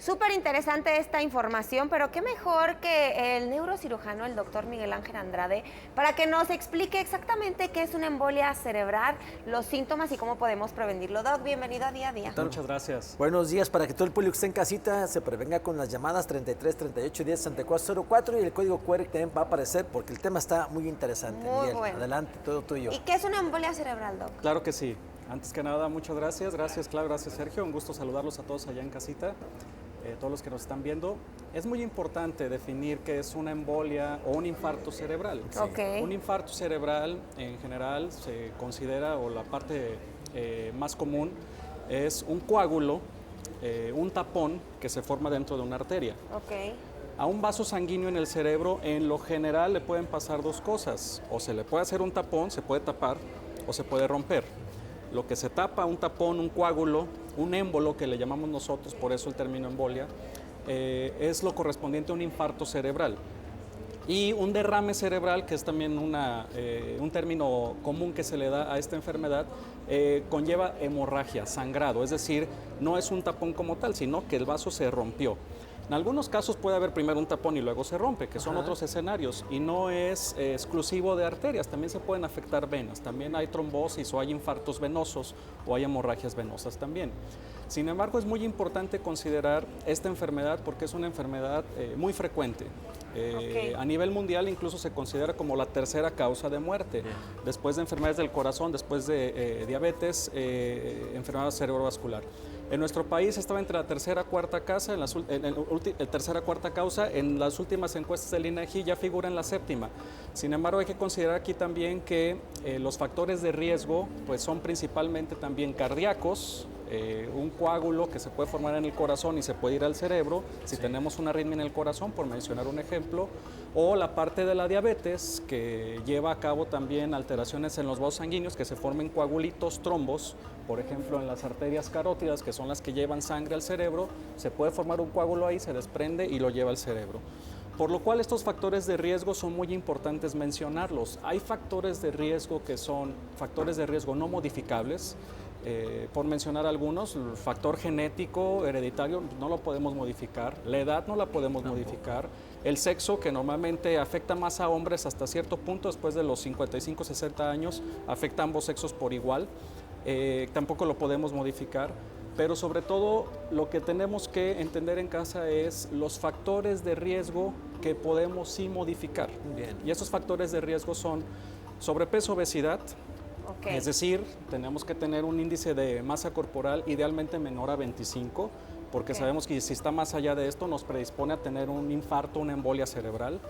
Súper interesante esta información, pero qué mejor que el neurocirujano, el doctor Miguel Ángel Andrade, para que nos explique exactamente qué es una embolia cerebral, los síntomas y cómo podemos prevenirlo. Doc, bienvenido a Día a Día. Muchas gracias. Buenos días, para que todo el público que esté en casita se prevenga con las llamadas 33 38 10 64 04 y el código QR que también va a aparecer porque el tema está muy interesante. Muy Miguel, bueno. adelante, todo tuyo. ¿Y qué es una embolia cerebral, Doc? Claro que sí. Antes que nada, muchas gracias. Gracias, Clau, gracias, Sergio. Un gusto saludarlos a todos allá en casita, todos los que nos están viendo. Es muy importante definir qué es una embolia o un infarto cerebral. Sí. Okay. Un infarto cerebral, en general, se considera, o la parte más común, es un coágulo, un tapón que se forma dentro de una arteria. Okay. A un vaso sanguíneo en el cerebro, en lo general, le pueden pasar dos cosas. O se le puede hacer un tapón, se puede tapar, o se puede romper. Lo que se tapa, un tapón, un coágulo, un émbolo, que le llamamos nosotros, por eso el término embolia, es lo correspondiente a un infarto cerebral. Y un derrame cerebral, que es también un término común que se le da a esta enfermedad, conlleva hemorragia, sangrado, es decir, no es un tapón como tal, sino que el vaso se rompió. En algunos casos puede haber primero un tapón y luego se rompe, que son otros escenarios, y no es exclusivo de arterias, también se pueden afectar venas, también hay trombosis o hay infartos venosos o hay hemorragias venosas también. Sin embargo, es muy importante considerar esta enfermedad porque es una enfermedad muy frecuente. A nivel mundial incluso se considera como la tercera causa de muerte, después de enfermedades del corazón, después de diabetes, enfermedad cerebrovascular. En nuestro país estaba entre la tercera cuarta causa, en las últimas encuestas del INEGI ya figura en la séptima. Sin embargo, hay que considerar aquí también que los factores de riesgo pues son principalmente también cardíacos, un coágulo que se puede formar en el corazón y se puede ir al cerebro si tenemos una arritmia en el corazón, por mencionar un ejemplo, o la parte de la diabetes que lleva a cabo también alteraciones en los vasos sanguíneos, que se formen coagulitos, trombos, por ejemplo en las arterias carótidas, que son las que llevan sangre al cerebro, se puede formar un coágulo ahí, se desprende y lo lleva al cerebro. Por lo cual estos factores de riesgo son muy importantes mencionarlos. Hay factores de riesgo que son factores de riesgo no modificables, por mencionar algunos, el factor genético, hereditario, no lo podemos modificar, la edad no la podemos modificar, el sexo, que normalmente afecta más a hombres hasta cierto punto, después de los 55, 60 años, afecta a ambos sexos por igual, tampoco lo podemos modificar. Pero sobre todo lo que tenemos que entender en casa es los factores de riesgo que podemos sí modificar. Bien. Y esos factores de riesgo son sobrepeso, obesidad. Okay. Es decir, tenemos que tener un índice de masa corporal idealmente menor a 25, porque sabemos que si está más allá de esto nos predispone a tener un infarto, una embolia cerebral.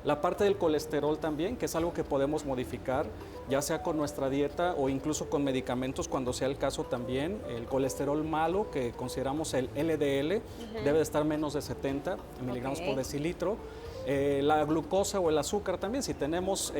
La parte del colesterol también, que es algo que podemos modificar, ya sea con nuestra dieta o incluso con medicamentos cuando sea el caso también. El colesterol malo, que consideramos el LDL, debe de estar menos de 70 miligramos por decilitro. La glucosa o el azúcar también, si tenemos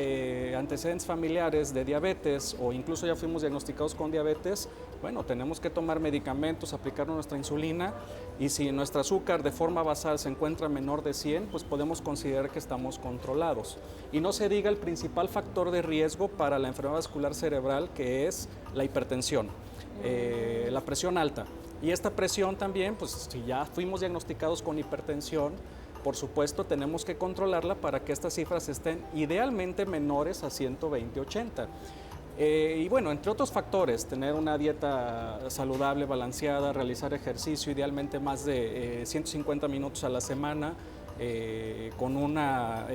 antecedentes familiares de diabetes o incluso ya fuimos diagnosticados con diabetes, bueno, tenemos que tomar medicamentos, aplicar nuestra insulina, y si nuestro azúcar de forma basal se encuentra menor de 100, pues podemos considerar que estamos controlados. Y no se diga el principal factor de riesgo para la enfermedad vascular cerebral, que es la hipertensión, la presión alta. Y esta presión también, pues si ya fuimos diagnosticados con hipertensión, por supuesto, tenemos que controlarla para que estas cifras estén idealmente menores a 120/80. Y bueno, entre otros factores, tener una dieta saludable, balanceada, realizar ejercicio, idealmente más de 150 minutos a la semana, con una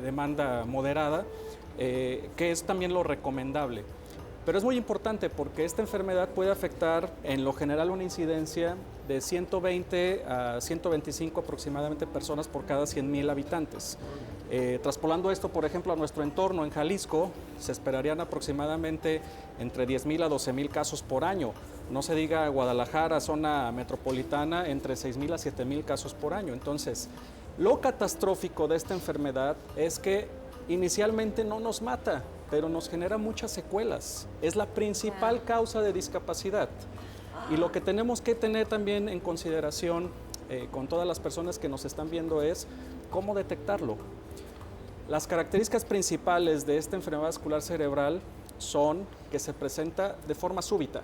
demanda moderada, que es también lo recomendable. Pero es muy importante porque esta enfermedad puede afectar en lo general una incidencia de 120 a 125 aproximadamente personas por cada 100,000 habitantes. Traspolando esto, por ejemplo, a nuestro entorno en Jalisco, se esperarían aproximadamente entre 10,000 a 12,000 casos por año. No se diga Guadalajara, zona metropolitana, entre 6,000 a 7,000 casos por año. Entonces, lo catastrófico de esta enfermedad es que inicialmente no nos mata, pero nos genera muchas secuelas. Es la principal causa de discapacidad. Y lo que tenemos que tener también en consideración con todas las personas que nos están viendo es cómo detectarlo. Las características principales de esta enfermedad vascular cerebral son que se presenta de forma súbita.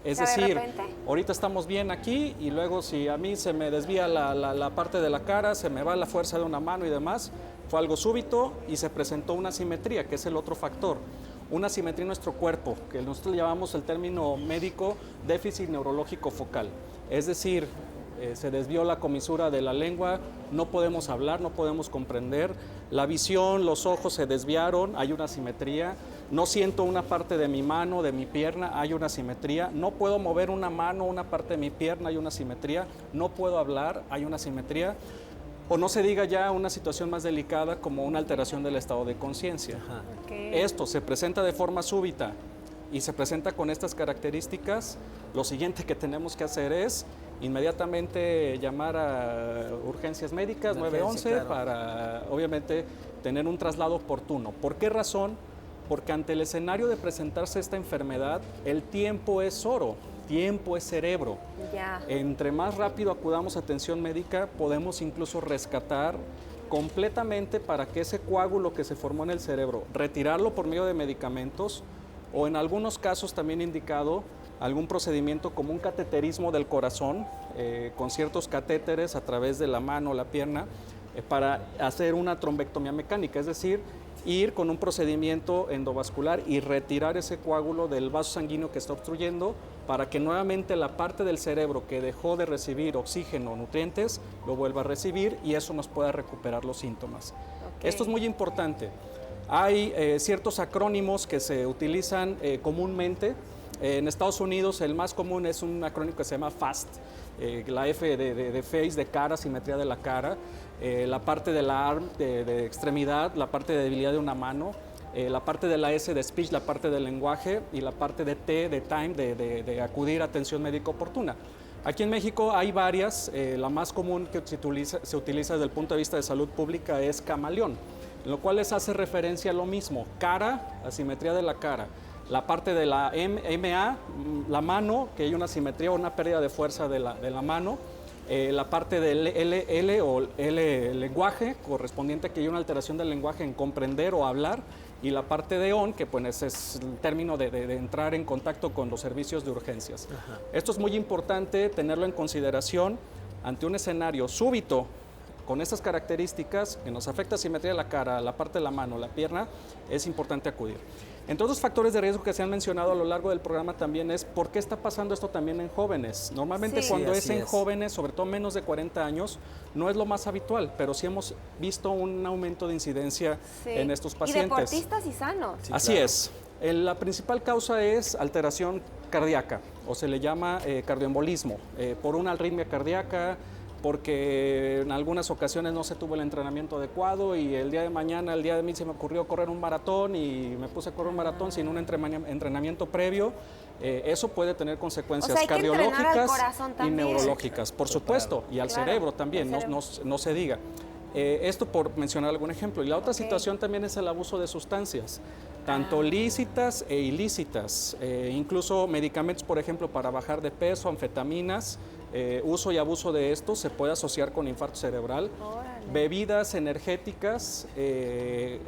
Es O sea, ¿de decir, repente? ahorita estamos bien aquí y luego si a mí se me desvía la parte de la cara, se me va la fuerza de una mano y demás, fue algo súbito y se presentó una asimetría, que es el otro factor. Una asimetría en nuestro cuerpo, que nosotros llamamos el término médico déficit neurológico focal. Es decir, se desvió la comisura de la lengua, no podemos hablar, no podemos comprender, la visión, los ojos se desviaron, hay una asimetría, no siento una parte de mi mano, de mi pierna, hay una asimetría, no puedo mover una mano, una parte de mi pierna, hay una asimetría, no puedo hablar, hay una asimetría, o no se diga ya una situación más delicada como una alteración del estado de conciencia. Okay. Esto se presenta de forma súbita y se presenta con estas características, lo siguiente que tenemos que hacer es inmediatamente llamar a urgencias médicas, 911, claro, para obviamente tener un traslado oportuno. ¿Por qué razón? Porque ante el escenario de presentarse esta enfermedad, el tiempo es oro, tiempo es cerebro. Ya. Entre más rápido acudamos a atención médica, podemos incluso rescatar completamente para que ese coágulo que se formó en el cerebro, retirarlo por medio de medicamentos o en algunos casos también indicado algún procedimiento como un cateterismo del corazón con ciertos catéteres a través de la mano o la pierna para hacer una trombectomía mecánica, es decir, ir con un procedimiento endovascular y retirar ese coágulo del vaso sanguíneo que está obstruyendo para que nuevamente la parte del cerebro que dejó de recibir oxígeno o nutrientes lo vuelva a recibir y eso nos pueda recuperar los síntomas. Okay. Esto es muy importante. Hay ciertos acrónimos que se utilizan comúnmente. En Estados Unidos el más común es un acrónimo que se llama FAST, la F de face, de cara, simetría de la cara, la parte de la arm, de extremidad, la parte de debilidad de una mano, la parte de la S de speech, la parte del lenguaje y la parte de T de time, de acudir a atención médica oportuna. Aquí en México hay varias, la más común que se utiliza desde el punto de vista de salud pública es camaleón, en lo cual les hace referencia a lo mismo, cara, asimetría de la cara. La parte de la MA, la mano, que hay una asimetría o una pérdida de fuerza de la mano. La parte del L o L lenguaje, correspondiente a que hay una alteración del lenguaje en comprender o hablar. Y la parte de ON, que pues es el término de entrar en contacto con los servicios de urgencias. Ajá. Esto es muy importante tenerlo en consideración ante un escenario súbito con estas características que nos afecta la simetría de la cara, la parte de la mano, la pierna, es importante acudir. Entre otros factores de riesgo que se han mencionado a lo largo del programa también es por qué está pasando esto también en jóvenes. Normalmente cuando es en jóvenes, sobre todo menos de 40 años, no es lo más habitual, pero sí hemos visto un aumento de incidencia en estos pacientes. Y deportistas y sanos. Sí, así claro. Es. La principal causa es alteración cardíaca, o se le llama cardioembolismo, por una arritmia cardíaca, porque en algunas ocasiones no se tuvo el entrenamiento adecuado y el día de mañana, el día de mí se me ocurrió correr un maratón y me puse a correr un maratón sin un entrenamiento previo. Eso puede tener consecuencias cardiológicas y neurológicas, por supuesto, y al cerebro también, no se diga. Esto por mencionar algún ejemplo. Y la otra situación también es el abuso de sustancias, tanto lícitas e ilícitas, incluso medicamentos, por ejemplo, para bajar de peso, anfetaminas. Uso y abuso de esto se puede asociar con infarto cerebral. Órale. Bebidas energéticas,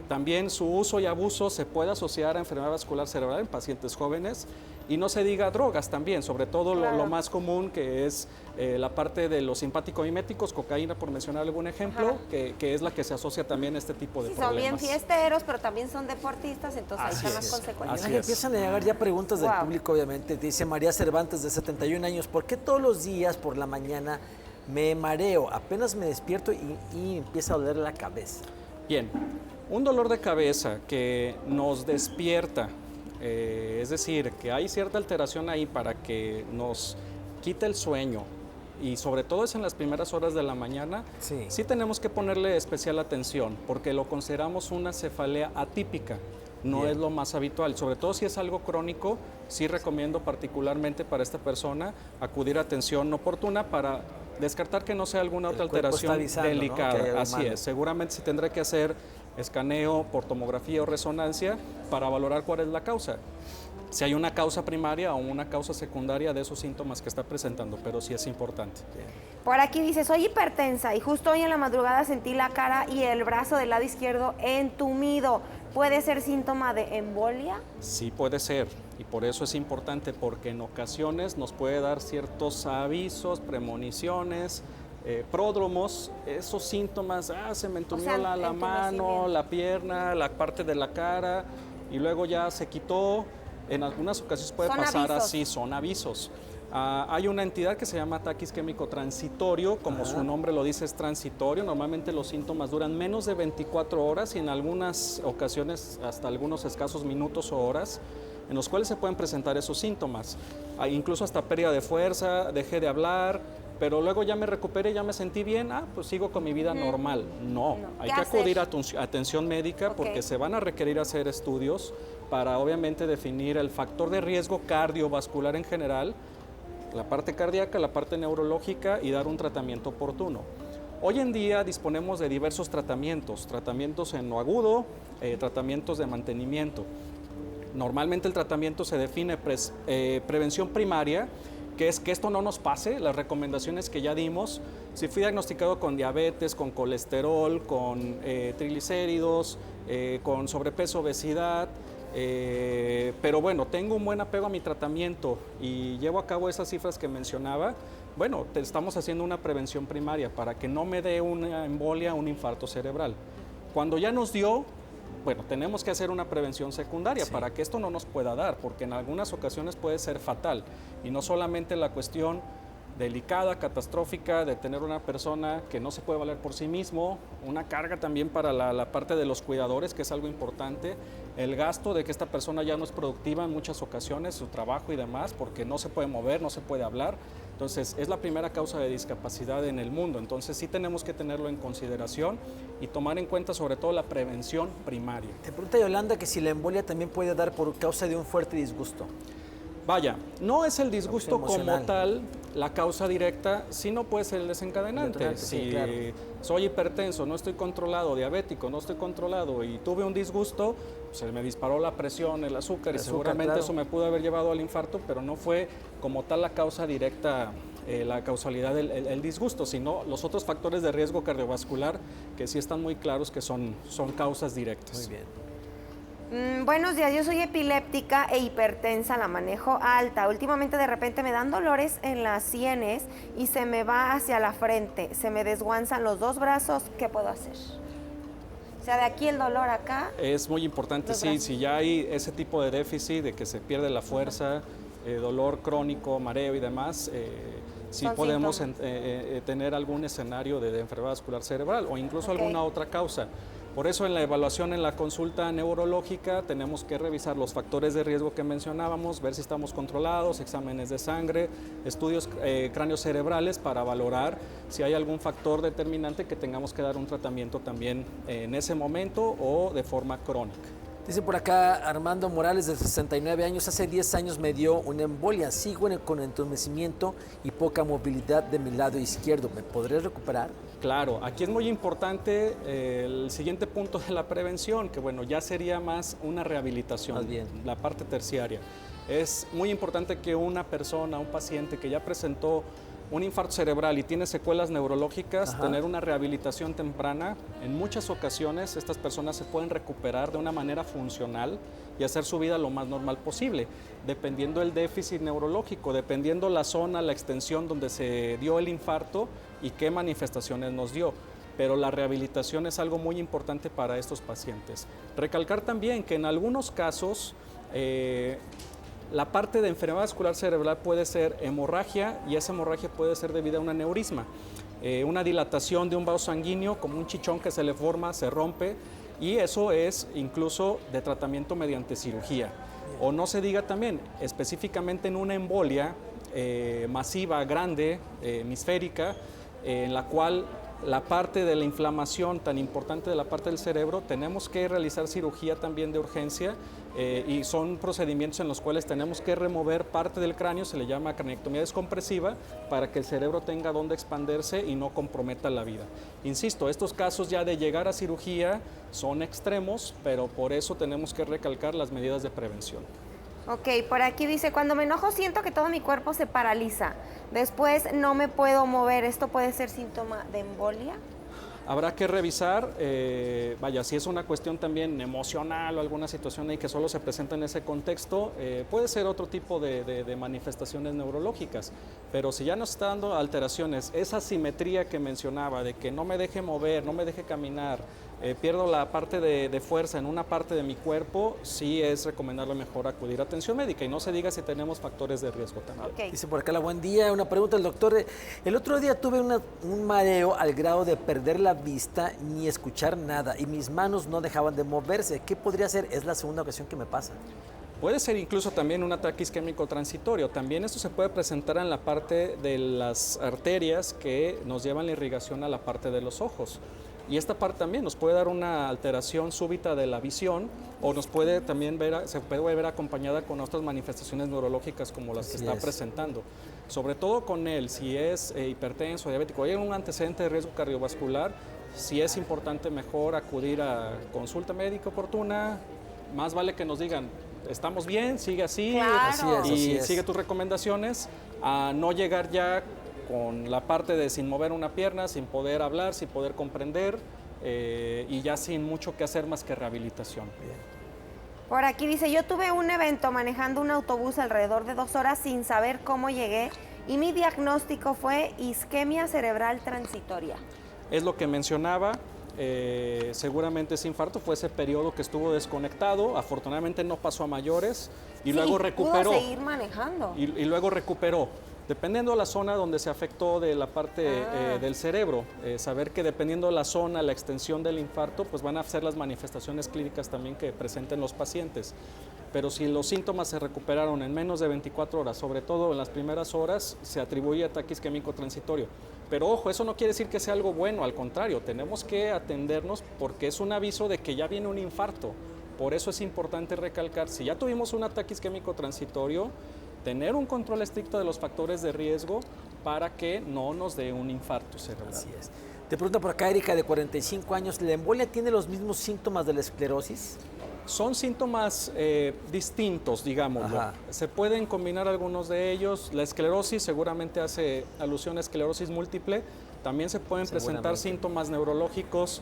también su uso y abuso se puede asociar a enfermedad vascular cerebral en pacientes jóvenes. Y no se diga drogas también, sobre todo claro. lo más común que es la parte de los simpático-miméticos, cocaína por mencionar algún ejemplo, que es la que se asocia también a este tipo de problemas. Son bien fiesteros, pero también son deportistas, entonces ahí están las consecuencias. Empiezan a llegar ya preguntas del público, obviamente. Dice María Cervantes, de 71 años, ¿por qué todos los días por la mañana me mareo? Apenas me despierto y empieza a doler la cabeza. Bien, un dolor de cabeza que nos despierta, es decir, que hay cierta alteración ahí para que nos quite el sueño y sobre todo es en las primeras horas de la mañana, sí tenemos que ponerle especial atención porque lo consideramos una cefalea atípica, no es lo más habitual, sobre todo si es algo crónico, sí recomiendo particularmente para esta persona acudir a atención oportuna para descartar que no sea alguna otra alteración delicada, ¿no? Así es, seguramente se tendrá que hacer escaneo por tomografía o resonancia para valorar cuál es la causa. Si hay una causa primaria o una causa secundaria de esos síntomas que está presentando, pero sí es importante. Por aquí dice, soy hipertensa y justo hoy en la madrugada sentí la cara y el brazo del lado izquierdo entumido. ¿Puede ser síntoma de embolia? Sí, puede ser. y por eso es importante, porque en ocasiones nos puede dar ciertos avisos, premoniciones, pródromos, esos síntomas, se me entumió la mano, la pierna, la parte de la cara, y luego ya se quitó. En algunas ocasiones puede pasar así, son avisos. Hay una entidad que se llama ataque isquémico transitorio, como su nombre lo dice, es transitorio. Normalmente los síntomas duran menos de 24 horas y en algunas ocasiones hasta algunos escasos minutos o horas, en los cuales se pueden presentar esos síntomas. Incluso hasta pérdida de fuerza, dejé de hablar, pero luego ya me recuperé, ya me sentí bien, pues sigo con mi vida normal. No, hay que acudir a atención médica porque se van a requerir hacer estudios para obviamente definir el factor de riesgo cardiovascular en general, la parte cardíaca, la parte neurológica y dar un tratamiento oportuno. Hoy en día disponemos de diversos tratamientos en lo agudo, tratamientos de mantenimiento. Normalmente el tratamiento se define prevención primaria, que es que esto no nos pase, las recomendaciones que ya dimos. Si fui diagnosticado con diabetes, con colesterol, con triglicéridos, con sobrepeso, obesidad, pero bueno, tengo un buen apego a mi tratamiento y llevo a cabo esas cifras que mencionaba, bueno, estamos haciendo una prevención primaria para que no me dé una embolia, un infarto cerebral. Cuando ya nos dio, bueno, tenemos que hacer una prevención secundaria para que esto no nos pueda dar, porque en algunas ocasiones puede ser fatal. Y no solamente la cuestión delicada, catastrófica, de tener una persona que no se puede valer por sí mismo, una carga también para la parte de los cuidadores, que es algo importante, el gasto de que esta persona ya no es productiva en muchas ocasiones, su trabajo y demás, porque no se puede mover, no se puede hablar. Entonces, es la primera causa de discapacidad en el mundo. Entonces, sí tenemos que tenerlo en consideración y tomar en cuenta sobre todo la prevención primaria. Te pregunta Yolanda que si la embolia también puede dar por causa de un fuerte disgusto. Vaya, no es el disgusto como tal la causa directa, sino puede ser el desencadenante. Si soy hipertenso, no estoy controlado, diabético, no estoy controlado y tuve un disgusto, se me disparó la presión, el azúcar y seguramente eso me pudo haber llevado al infarto, pero no fue como tal la causa directa, la causalidad del disgusto, sino los otros factores de riesgo cardiovascular que sí están muy claros que son causas directas. Muy bien. Buenos días, yo soy epiléptica e hipertensa, la manejo alta. Últimamente de repente me dan dolores en las sienes y se me va hacia la frente, se me desguanzan los dos brazos, ¿qué puedo hacer? O sea, de aquí el dolor acá. Es muy importante, sí, si ya hay ese tipo de déficit, de que se pierde la fuerza, dolor crónico, mareo y demás, sí podemos tener algún escenario de enfermedad vascular cerebral o incluso alguna otra causa. Por eso en la evaluación, en la consulta neurológica, tenemos que revisar los factores de riesgo que mencionábamos, ver si estamos controlados, exámenes de sangre, estudios cráneocerebrales para valorar si hay algún factor determinante que tengamos que dar un tratamiento también en ese momento o de forma crónica. Dice por acá Armando Morales, de 69 años, hace 10 años me dio una embolia, sigo con entumecimiento y poca movilidad de mi lado izquierdo, ¿me podré recuperar? Claro, aquí es muy importante el siguiente punto de la prevención, que bueno, ya sería más una rehabilitación, más bien la parte terciaria. Es muy importante que una persona, un paciente que ya presentó un infarto cerebral y tiene secuelas neurológicas, tener una rehabilitación temprana. En muchas ocasiones estas personas se pueden recuperar de una manera funcional y hacer su vida lo más normal posible, dependiendo del déficit neurológico, dependiendo la zona, la extensión donde se dio el infarto y qué manifestaciones nos dio. Pero la rehabilitación es algo muy importante para estos pacientes. Recalcar también que en algunos casos la parte de enfermedad vascular cerebral puede ser hemorragia y esa hemorragia puede ser debida a un aneurisma, una dilatación de un vaso sanguíneo como un chichón que se le forma, se rompe y eso es incluso de tratamiento mediante cirugía. O no se diga también específicamente en una embolia masiva, grande, hemisférica, en la cual la parte de la inflamación tan importante de la parte del cerebro, tenemos que realizar cirugía también de urgencia y son procedimientos en los cuales tenemos que remover parte del cráneo, se le llama craniectomía descompresiva, para que el cerebro tenga donde expandirse y no comprometa la vida. Insisto, estos casos ya de llegar a cirugía son extremos, pero por eso tenemos que recalcar las medidas de prevención. Ok, por aquí dice, cuando me enojo siento que todo mi cuerpo se paraliza. Después no me puedo mover. ¿Esto puede ser síntoma de embolia? Habrá que revisar, vaya, si es una cuestión también emocional o alguna situación ahí que solo se presenta en ese contexto, puede ser otro tipo de manifestaciones neurológicas, pero si ya nos está dando alteraciones, esa simetría que mencionaba, de que no me deje mover, no me deje caminar, pierdo la parte de fuerza en una parte de mi cuerpo, sí es recomendable mejor acudir a atención médica y no se diga si tenemos factores de riesgo también. Okay. Dice por acá, buen día, una pregunta del doctor. El otro día tuve un mareo al grado de perder la vista ni escuchar nada y mis manos no dejaban de moverse. ¿Qué podría ser? Es la segunda ocasión que me pasa. Puede ser incluso también un ataque isquémico transitorio. También esto se puede presentar en la parte de las arterias que nos llevan la irrigación a la parte de los ojos. Y esta parte también nos puede dar una alteración súbita de la visión o nos puede también se puede ver acompañada con otras manifestaciones neurológicas como las que está presentando. Sobre todo con él, si es hipertenso, diabético, hay un antecedente de riesgo cardiovascular, sí es importante mejor acudir a consulta médica oportuna. Más vale que nos digan, estamos bien, sigue así, claro. y sigue tus recomendaciones, a no llegar ya con la parte de sin mover una pierna, sin poder hablar, sin poder comprender y ya sin mucho que hacer más que rehabilitación. Bien. Por aquí dice, yo tuve un evento manejando un autobús alrededor de 2 horas sin saber cómo llegué y mi diagnóstico fue isquemia cerebral transitoria. Es lo que mencionaba, seguramente ese infarto fue ese periodo que estuvo desconectado, afortunadamente no pasó a mayores y luego recuperó. Pudo seguir manejando. Y luego recuperó. Dependiendo de la zona donde se afectó de la parte del cerebro, saber que dependiendo de la zona, la extensión del infarto, pues van a ser las manifestaciones clínicas también que presenten los pacientes. Pero si los síntomas se recuperaron en menos de 24 horas, sobre todo en las primeras horas, se atribuye ataque isquémico transitorio. Pero ojo, eso no quiere decir que sea algo bueno, al contrario, tenemos que atendernos porque es un aviso de que ya viene un infarto. Por eso es importante recalcar, si ya tuvimos un ataque isquémico transitorio, tener un control estricto de los factores de riesgo para que no nos dé un infarto cerebral. Así es. Te pregunta por acá Erika, de 45 años, ¿la embolia tiene los mismos síntomas de la esclerosis? Son síntomas distintos, digámoslo. Ajá. Se pueden combinar algunos de ellos. La esclerosis seguramente hace alusión a esclerosis múltiple. También se pueden presentar síntomas neurológicos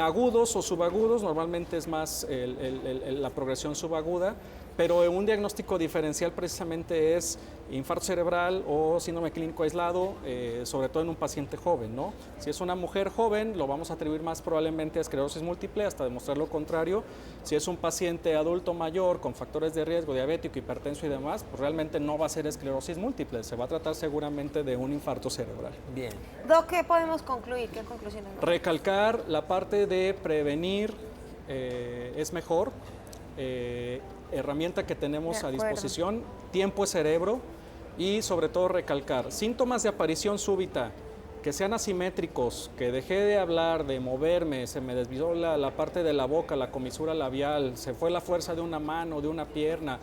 agudos o subagudos. Normalmente es más la progresión subaguda. Pero un diagnóstico diferencial precisamente es infarto cerebral o síndrome clínico aislado, sobre todo en un paciente joven, ¿no? Si es una mujer joven, lo vamos a atribuir más probablemente a esclerosis múltiple hasta demostrar lo contrario. Si es un paciente adulto mayor con factores de riesgo, diabético, hipertenso y demás, pues realmente no va a ser esclerosis múltiple, se va a tratar seguramente de un infarto cerebral. Bien. Doc, ¿qué podemos concluir? ¿Qué conclusiones? Recalcar la parte de prevenir es mejor. Herramienta que tenemos a disposición, tiempo es cerebro y sobre todo recalcar síntomas de aparición súbita que sean asimétricos, que dejé de hablar, de moverme, se me desvió la parte de la boca, la comisura labial, se fue la fuerza de una mano, de una pierna,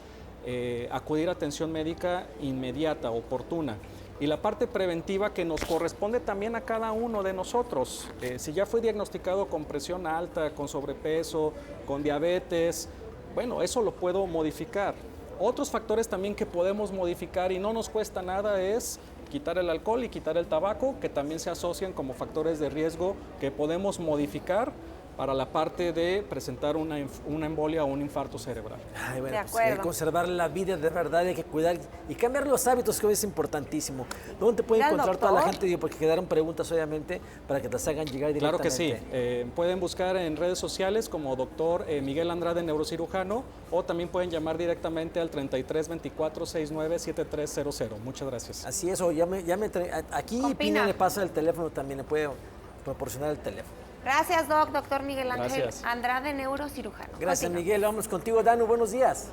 acudir a atención médica inmediata, oportuna. Y la parte preventiva que nos corresponde también a cada uno de nosotros. Si ya fue diagnosticado con presión alta, con sobrepeso, con diabetes, bueno, eso lo puedo modificar. Otros factores también que podemos modificar y no nos cuesta nada es quitar el alcohol y quitar el tabaco, que también se asocian como factores de riesgo que podemos modificar para la parte de presentar una embolia o un infarto cerebral. Ay, bueno, De pues hay que acuerdo. conservar la vida de verdad, hay que cuidar y cambiar los hábitos, que hoy es importantísimo. ¿Dónde te puede Mira, encontrar toda la doctor. gente? Digo, porque quedaron preguntas, obviamente, para que te las hagan llegar directamente. Claro que sí. Pueden buscar en redes sociales como doctor Miguel Andrade, neurocirujano, o también pueden llamar directamente al 33 24 69 7300. Muchas gracias. Así es, o aquí Con Pina Pina. le pasa el teléfono también, le puede proporcionar el teléfono. Gracias, doctor Miguel Ángel Gracias. Andrade, neurocirujano. Gracias, Continúa. Miguel. Vamos contigo, Danu. Buenos días.